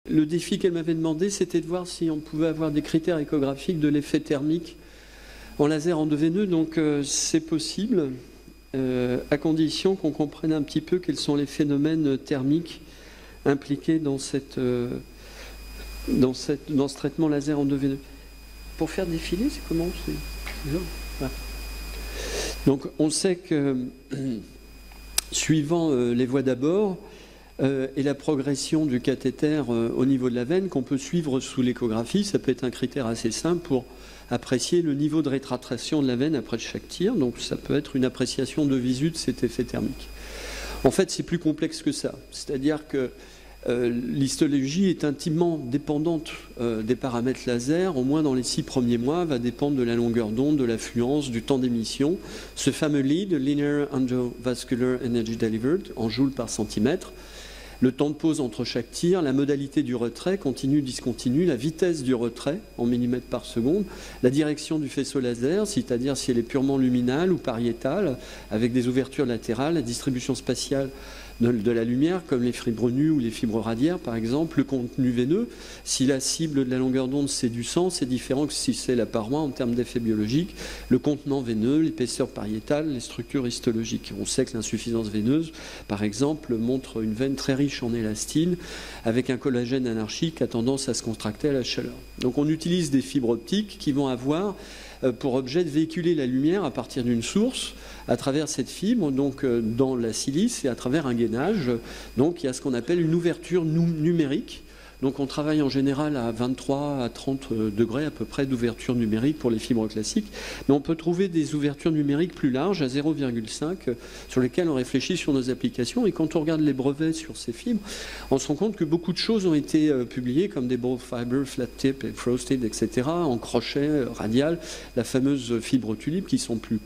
Le défi qu'elle m'avait demandé, c'était de voir si on pouvait avoir des critères échographiques de l'effet thermique en laser endoveineux. Donc c'est possible, à condition qu'on comprenne un petit peu quels sont les phénomènes thermiques impliqués dans ce traitement laser endoveineux. Pour faire défiler, c'est comment? Voilà. Donc on sait que, suivant les voies d'abord, et la progression du cathéter au niveau de la veine qu'on peut suivre sous l'échographie, ça peut être un critère assez simple pour apprécier le niveau de rétractation de la veine après chaque tir. Donc ça peut être une appréciation de visu de cet effet thermique. En fait, c'est plus complexe que ça. C'est-à-dire que l'histologie est intimement dépendante des paramètres laser, au moins dans les 6 premiers mois, va dépendre de la longueur d'onde, de l'affluence, du temps d'émission. Ce fameux lead, Linear Endovascular Energy Delivered, en joules par centimètre, le temps de pause entre chaque tir, la modalité du retrait, continu, discontinu, la vitesse du retrait en millimètres par seconde, la direction du faisceau laser, c'est-à-dire si elle est purement luminale ou pariétale, avec des ouvertures latérales, la distribution spatiale de la lumière, comme les fibres nues ou les fibres radiaires, par exemple, le contenu veineux. Si la cible de la longueur d'onde, c'est du sang, c'est différent que si c'est la paroi en termes d'effet biologique. Le contenant veineux, l'épaisseur pariétale, les structures histologiques. On sait que l'insuffisance veineuse, par exemple, montre une veine très riche en élastine, avec un collagène anarchique à tendance à se contracter à la chaleur. Donc on utilise des fibres optiques qui vont avoir pour objet de véhiculer la lumière à partir d'une source à travers cette fibre, donc dans la silice et à travers un gainage. Donc il y a ce qu'on appelle une ouverture numérique. Donc on travaille en général à 23 à 30 degrés à peu près d'ouverture numérique pour les fibres classiques. Mais on peut trouver des ouvertures numériques plus larges, à 0,5, sur lesquelles on réfléchit sur nos applications. Et quand on regarde les brevets sur ces fibres, on se rend compte que beaucoup de choses ont été publiées, comme des ball fiber, flat tip, et frosted, etc., en crochet radial, la fameuse fibre tulipe, qui sont plus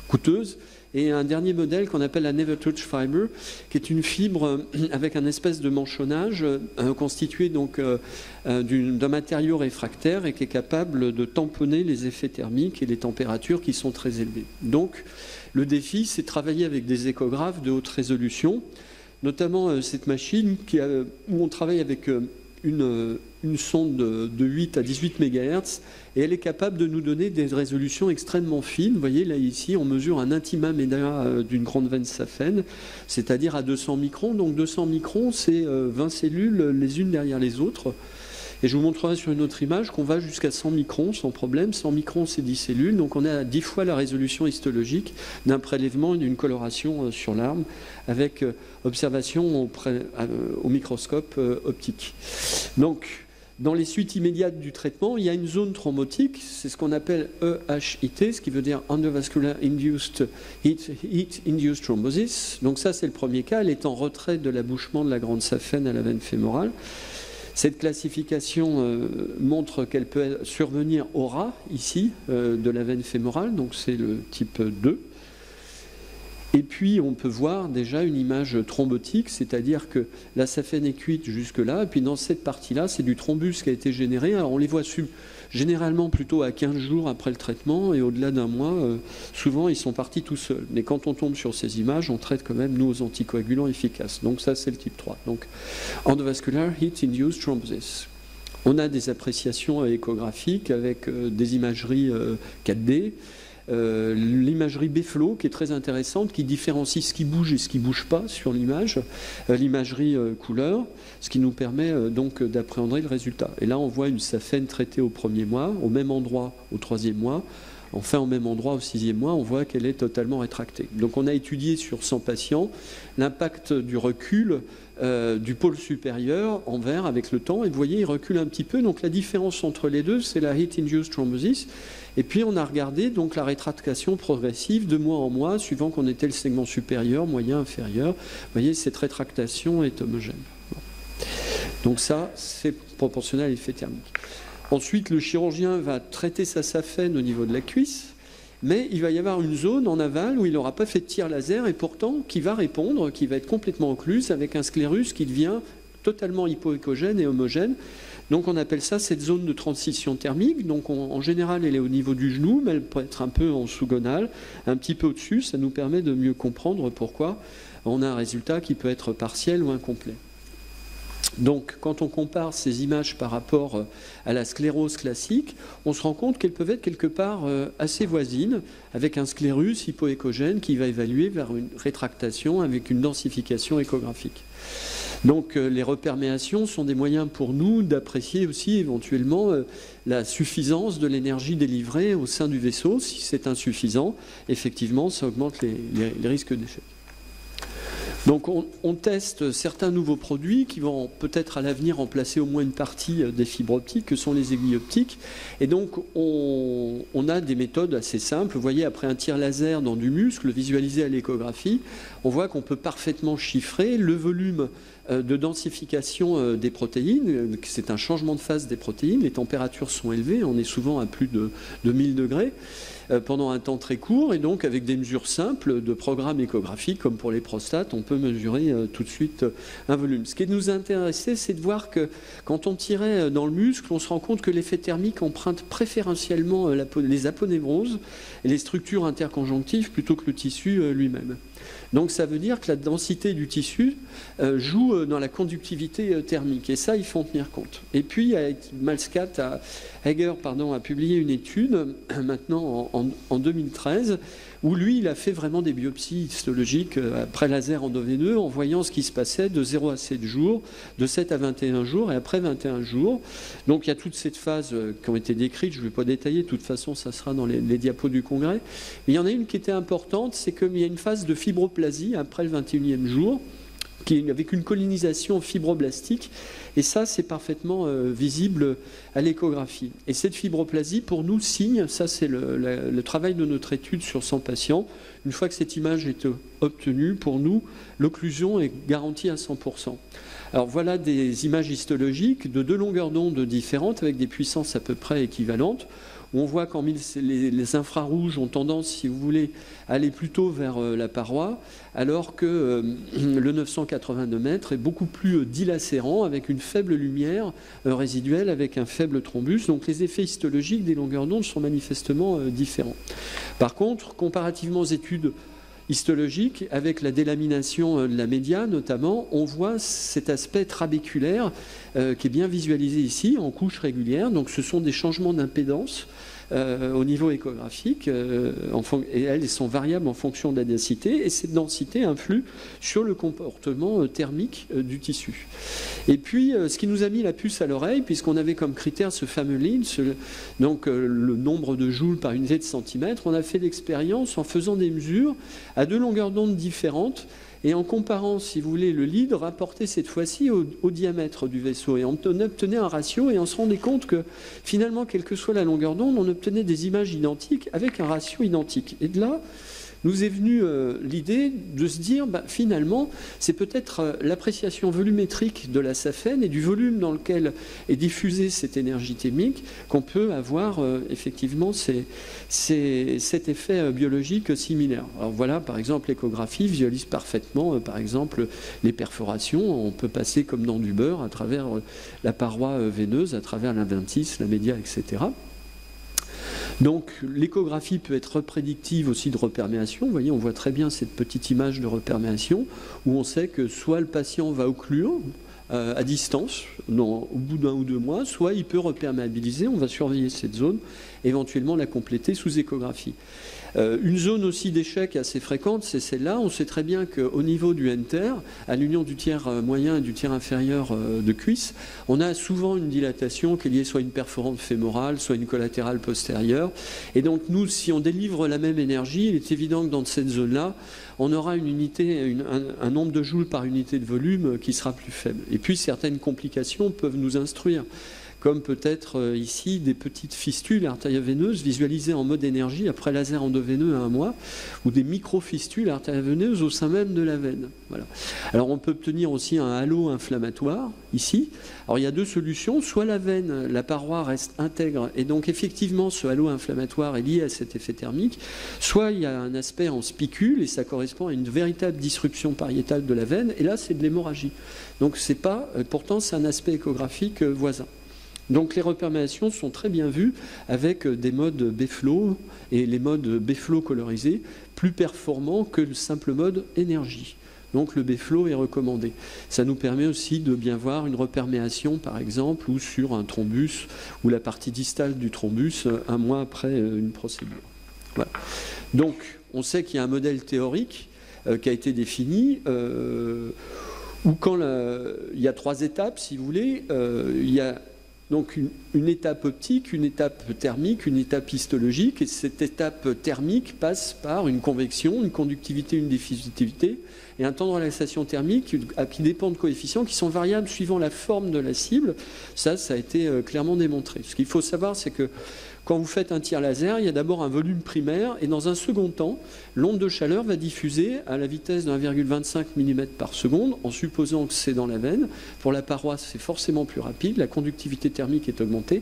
coûteuses. Et un dernier modèle qu'on appelle la Never Touch Fiber, qui est une fibre avec un espèce de manchonnage constitué donc d'un matériau réfractaire et qui est capable de tamponner les effets thermiques et les températures qui sont très élevées. Donc le défi, c'est de travailler avec des échographes de haute résolution, notamment cette machine où on travaille avec une sonde de 8 à 18 MHz et elle est capable de nous donner des résolutions extrêmement fines. Vous voyez, là, ici, on mesure un intima media d'une grande veine saphène, c'est-à-dire à 200 microns. Donc 200 microns, c'est 20 cellules les unes derrière les autres. Et je vous montrerai sur une autre image qu'on va jusqu'à 100 microns sans problème. 100 microns, c'est 10 cellules. Donc on a 10 fois la résolution histologique d'un prélèvement et d'une coloration sur l'arme avec observation au microscope optique. Donc, dans les suites immédiates du traitement, il y a une zone thrombotique, c'est ce qu'on appelle EHIT, ce qui veut dire Endovascular Induced Heat Induced Thrombosis. Donc ça, c'est le premier cas, elle est en retrait de l'abouchement de la grande saphène à la veine fémorale. Cette classification montre qu'elle peut survenir au ras, ici, de la veine fémorale, donc c'est le type 2. Et puis on peut voir déjà une image thrombotique, c'est-à-dire que la saphène est cuite jusque-là, et puis dans cette partie-là, c'est du thrombus qui a été généré. Alors on les voit généralement plutôt à 15 jours après le traitement, et au-delà d'un mois, souvent ils sont partis tout seuls. Mais quand on tombe sur ces images, on traite quand même, nous, aux anticoagulants efficaces. Donc ça, c'est le type 3. Donc endovascular heat induced thrombosis. On a des appréciations échographiques avec des imageries 4D, l'imagerie B-flow qui est très intéressante, qui différencie ce qui bouge et ce qui ne bouge pas sur l'image, l'imagerie couleur, ce qui nous permet donc d'appréhender le résultat. Et là on voit une saphène traitée au premier mois, au même endroit au troisième mois, enfin au même endroit au sixième mois, on voit qu'elle est totalement rétractée. Donc on a étudié sur 100 patients l'impact du recul du pôle supérieur en vert avec le temps, et vous voyez il recule un petit peu, donc la différence entre les deux c'est la heat induced thrombosis. Et puis on a regardé donc la rétractation progressive de mois en mois, suivant qu'on était le segment supérieur, moyen, inférieur. Vous voyez, cette rétractation est homogène. Bon. Donc ça, c'est proportionnel à l'effet thermique. Ensuite, le chirurgien va traiter sa saphène au niveau de la cuisse, mais il va y avoir une zone en aval où il n'aura pas fait de tir laser et pourtant qui va répondre, qui va être complètement occluse avec un sclérus qui devient totalement hypoéchogène et homogène. Donc on appelle ça cette zone de transition thermique. Donc en général, elle est au niveau du genou, mais elle peut être un peu en sous-gonale, un petit peu au-dessus. Ça nous permet de mieux comprendre pourquoi on a un résultat qui peut être partiel ou incomplet. Donc, quand on compare ces images par rapport à la sclérose classique, on se rend compte qu'elles peuvent être quelque part assez voisines, avec un sclérus hypoéchogène qui va évaluer vers une rétractation avec une densification échographique. Donc, les reperméations sont des moyens pour nous d'apprécier aussi éventuellement la suffisance de l'énergie délivrée au sein du vaisseau. Si c'est insuffisant, effectivement, ça augmente les risques d'échec. Donc on teste certains nouveaux produits qui vont peut-être à l'avenir remplacer au moins une partie des fibres optiques que sont les aiguilles optiques. Et donc on a des méthodes assez simples. Vous voyez, après un tir laser dans du muscle visualisé à l'échographie, on voit qu'on peut parfaitement chiffrer le volume de densification des protéines. C'est un changement de phase des protéines. Les températures sont élevées, on est souvent à plus de 1000 degrés. Pendant un temps très court, et donc avec des mesures simples de programmes échographiques, comme pour les prostates, on peut mesurer tout de suite un volume. Ce qui nous intéressait, c'est de voir que quand on tirait dans le muscle, on se rend compte que l'effet thermique emprunte préférentiellement les aponevroses et les structures interconjonctives plutôt que le tissu lui-même. Donc ça veut dire que la densité du tissu joue dans la conductivité thermique, et ça, il faut en tenir compte. Et puis, Heger a publié une étude maintenant en 2013, où lui, il a fait vraiment des biopsies histologiques après laser endoveineux, en voyant ce qui se passait de 0 à 7 jours, de 7 à 21 jours et après 21 jours. Donc il y a toutes ces phases qui ont été décrites, je ne vais pas détailler, de toute façon ça sera dans les diapos du congrès. Mais il y en a une qui était importante, c'est qu'il y a une phase de fibroplasie après le 21e jour, avec une colonisation fibroblastique, et ça c'est parfaitement visible à l'échographie. Et cette fibroplasie pour nous signe, ça c'est le travail de notre étude sur 100 patients, une fois que cette image est obtenue, pour nous l'occlusion est garantie à 100%. Alors voilà des images histologiques de 2 longueurs d'onde différentes avec des puissances à peu près équivalentes, où on voit qu'en les infrarouges ont tendance, si vous voulez, à aller plutôt vers la paroi, alors que le 982 mètres est beaucoup plus dilacérant, avec une faible lumière résiduelle, avec un faible thrombus. Donc les effets histologiques des longueurs d'onde sont manifestement différents. Par contre, comparativement aux études histologique, avec la délamination de la média notamment, on voit cet aspect trabéculaire qui est bien visualisé ici, en couches régulières. Donc ce sont des changements d'impédance au niveau échographique, et elles sont variables en fonction de la densité, et cette densité influe sur le comportement thermique du tissu. Et puis, ce qui nous a mis la puce à l'oreille, puisqu'on avait comme critère ce fameux lead, donc le nombre de joules par unité de centimètre, on a fait l'expérience en faisant des mesures à 2 longueurs d'onde différentes, et en comparant, si vous voulez, le lead rapporté cette fois-ci au diamètre du vaisseau. Et on obtenait un ratio, et on se rendait compte que finalement, quelle que soit la longueur d'onde, on obtenait des images identiques avec un ratio identique. Et de là, nous est venue l'idée de se dire, finalement, c'est peut-être l'appréciation volumétrique de la SAPHEN et du volume dans lequel est diffusée cette énergie thermique qu'on peut avoir effectivement cet effet biologique similaire. Alors voilà, par exemple, l'échographie visualise parfaitement, par exemple, les perforations. On peut passer comme dans du beurre à travers la paroi veineuse, à travers l'inventis, la média, etc. Donc l'échographie peut être prédictive aussi de reperméation. Vous voyez, on voit très bien cette petite image de reperméation où on sait que soit le patient va occlure à distance au bout d'1 ou 2 mois, soit il peut reperméabiliser. On va surveiller cette zone, éventuellement la compléter sous échographie. Une zone aussi d'échec assez fréquente, c'est celle-là. On sait très bien qu'au niveau du enter, à l'union du tiers moyen et du tiers inférieur de cuisse, on a souvent une dilatation qui est liée soit à une perforante fémorale, soit à une collatérale postérieure. Et donc nous, si on délivre la même énergie, il est évident que dans cette zone-là, on aura une unité, un nombre de joules par unité de volume qui sera plus faible. Et puis certaines complications peuvent nous instruire, comme peut-être ici des petites fistules artério-veineuses visualisées en mode énergie après laser endoveineux à 1 mois, ou des micro-fistules artério-veineuses au sein même de la veine. Voilà. Alors on peut obtenir aussi un halo inflammatoire ici. Alors il y a 2 solutions, soit la veine, la paroi reste intègre, et donc effectivement ce halo inflammatoire est lié à cet effet thermique, soit il y a un aspect en spicule, et ça correspond à une véritable disruption pariétale de la veine, et là c'est de l'hémorragie. Donc c'est pas, pourtant c'est un aspect échographique voisin. Donc les reperméations sont très bien vues avec des modes B-flow et les modes B-flow colorisés plus performants que le simple mode énergie. Donc le B-flow est recommandé. Ça nous permet aussi de bien voir une reperméation, par exemple, ou sur un thrombus, ou la partie distale du thrombus, un mois après une procédure. Voilà. Donc, on sait qu'il y a un modèle théorique qui a été défini, où il y a 3 étapes, si vous voulez. Il y a donc une étape optique, une étape thermique, une étape histologique, et cette étape thermique passe par une convection, une conductivité, une diffusivité, et un temps de relaxation thermique qui dépend de coefficients qui sont variables suivant la forme de la cible. Ça a été clairement démontré. Ce qu'il faut savoir, c'est que quand vous faites un tir laser, il y a d'abord un volume primaire, et dans un second temps, l'onde de chaleur va diffuser à la vitesse de 1,25 mm par seconde, en supposant que c'est dans la veine. Pour la paroi, c'est forcément plus rapide, la conductivité thermique est augmentée,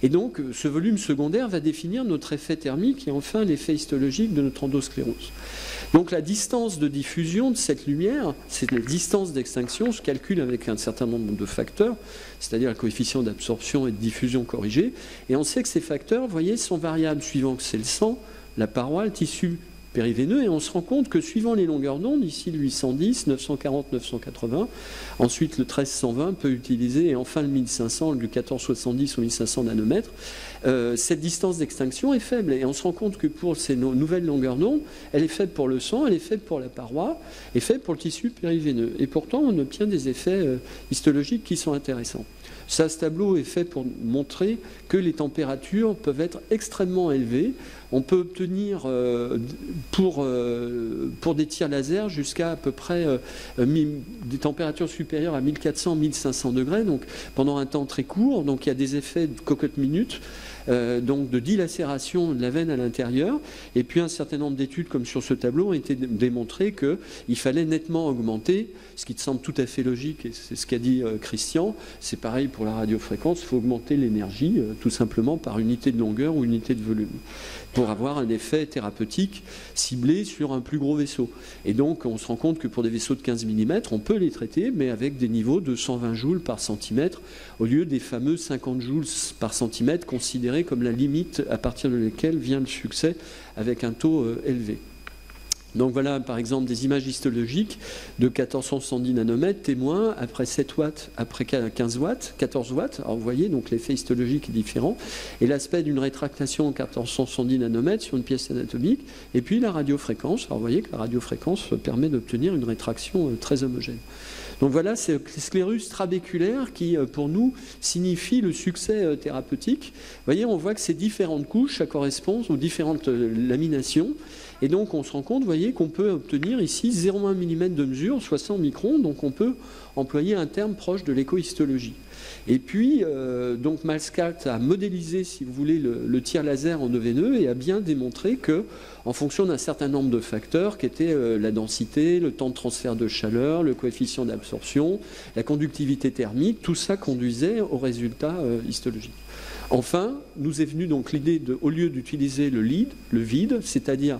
et donc ce volume secondaire va définir notre effet thermique et enfin l'effet histologique de notre endosclérose. Donc la distance de diffusion de cette lumière, c'est la distance d'extinction, se calcule avec un certain nombre de facteurs, c'est-à-dire le coefficient d'absorption et de diffusion corrigé, et on sait que ces facteurs, vous voyez, sont variables suivant que c'est le sang, la paroi, le tissu périveineux, et on se rend compte que suivant les longueurs d'onde, ici le 810, 940, 980, ensuite le 1320 peut utiliser, et enfin le 1500, le 1470 ou 1500 nanomètres, cette distance d'extinction est faible, et on se rend compte que pour ces nouvelles longueurs d'onde, elle est faible pour le sang, elle est faible pour la paroi, et faible pour le tissu périveineux, et pourtant on obtient des effets histologiques qui sont intéressants. Ça, ce tableau est fait pour montrer que les températures peuvent être extrêmement élevées. On peut obtenir pour des tirs laser jusqu'à à peu près des températures supérieures à 1400-1500 degrés, donc pendant un temps très court. Donc il y a des effets de cocotte-minute, donc de dilacération de la veine à l'intérieur. Et puis un certain nombre d'études, comme sur ce tableau, ont été démontrées qu'il fallait nettement augmenter, ce qui te semble tout à fait logique, et c'est ce qu'a dit Christian. C'est pareil pour la radiofréquence, il faut augmenter l'énergie, tout simplement par unité de longueur ou unité de volume, pour avoir un effet thérapeutique ciblé sur un plus gros vaisseau. Et donc, on se rend compte que pour des vaisseaux de 15 mm, on peut les traiter, mais avec des niveaux de 120 joules par centimètre, au lieu des fameux 50 joules par centimètre, considérés comme la limite à partir de laquelle vient le succès avec un taux élevé. Donc voilà, par exemple, des images histologiques de 1470 nanomètres témoins après 7 watts, après 15 watts, 14 watts. Alors vous voyez, donc l'effet histologique est différent. Et l'aspect d'une rétractation 1470 nanomètres sur une pièce anatomique. Et puis la radiofréquence. Alors vous voyez que la radiofréquence permet d'obtenir une rétraction très homogène. Donc voilà, c'est le sclérus trabéculaire qui, pour nous, signifie le succès thérapeutique. Vous voyez, on voit que ces différentes couches, ça correspond aux différentes laminations. Et donc, on se rend compte, vous voyez, qu'on peut obtenir ici 0,1 mm de mesure, 60 microns. Donc, on peut employer un terme proche de l'écohistologie. Et puis, donc Malskat a modélisé, si vous voulez, le tir laser en nœud veineux et a bien démontré que, en fonction d'un certain nombre de facteurs, qui étaient la densité, le temps de transfert de chaleur, le coefficient d'absorption, la conductivité thermique, tout ça conduisait au résultat histologique. Enfin, nous est venue donc l'idée au lieu d'utiliser le vide, c'est-à-dire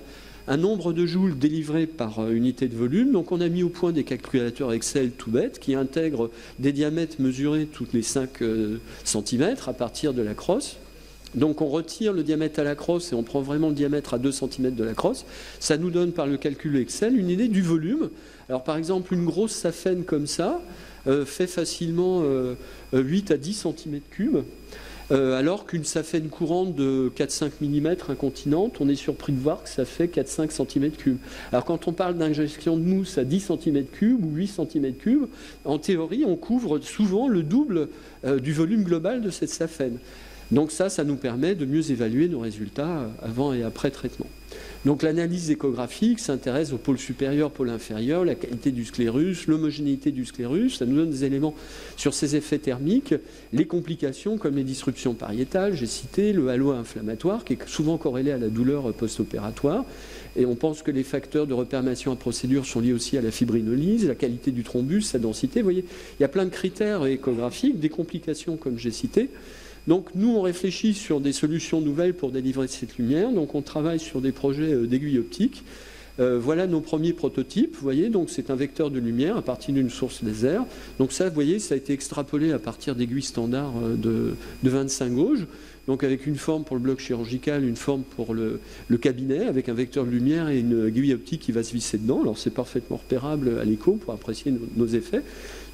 un nombre de joules délivrés par unité de volume. Donc on a mis au point des calculateurs Excel tout bêtes qui intègrent des diamètres mesurés tous les 5 cm à partir de la crosse. Donc on retire le diamètre à la crosse et on prend vraiment le diamètre à 2 cm de la crosse. Ça nous donne par le calcul Excel une idée du volume. Alors par exemple, une grosse saphène comme ça fait facilement 8 à 10 cm3. Alors qu'une saphène courante de 4-5 mm incontinente, on est surpris de voir que ça fait 4-5 cm3. Alors quand on parle d'injection de mousse à 10 cm3 ou 8 cm3, en théorie, on couvre souvent le double du volume global de cette saphène. Donc ça nous permet de mieux évaluer nos résultats avant et après traitement. Donc l'analyse échographique s'intéresse au pôle supérieur, pôle inférieur, la qualité du sclérus, l'homogénéité du sclérus, ça nous donne des éléments sur ces effets thermiques, les complications comme les disruptions pariétales, j'ai cité le halo inflammatoire qui est souvent corrélé à la douleur post-opératoire, et on pense que les facteurs de reperméation à procédure sont liés aussi à la fibrinolyse, la qualité du thrombus, sa densité, vous voyez, il y a plein de critères échographiques, des complications comme j'ai cité. Donc nous, on réfléchit sur des solutions nouvelles pour délivrer cette lumière. Donc on travaille sur des projets d'aiguilles optiques. Voilà nos premiers prototypes. Vous voyez, donc c'est un vecteur de lumière à partir d'une source laser. Donc ça, vous voyez, ça a été extrapolé à partir d'aiguilles standards de 25 gauges. donc avec une forme pour le bloc chirurgical, une forme pour le cabinet, avec un vecteur de lumière et une aiguille optique qui va se visser dedans. Alors c'est parfaitement repérable à l'écho pour apprécier nos effets.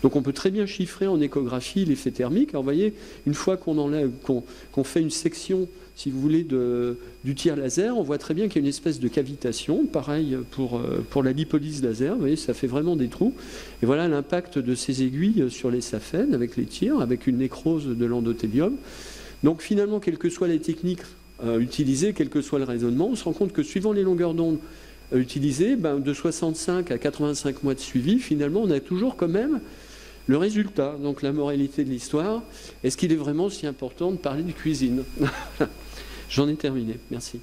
Donc on peut très bien chiffrer en échographie l'effet thermique. Alors vous voyez, une fois qu'on fait une section, si vous voulez, du tir laser, on voit très bien qu'il y a une espèce de cavitation. Pareil pour la lipolyse laser, vous voyez, ça fait vraiment des trous. Et voilà l'impact de ces aiguilles sur les saphènes avec les tirs, avec une nécrose de l'endothélium. Donc finalement, quelles que soient les techniques utilisées, quel que soit le raisonnement, on se rend compte que suivant les longueurs d'onde utilisées, de 65 à 85 mois de suivi, finalement, on a toujours quand même le résultat. Donc la moralité de l'histoire, est-ce qu'il est vraiment si important de parler de cuisine? J'en ai terminé. Merci.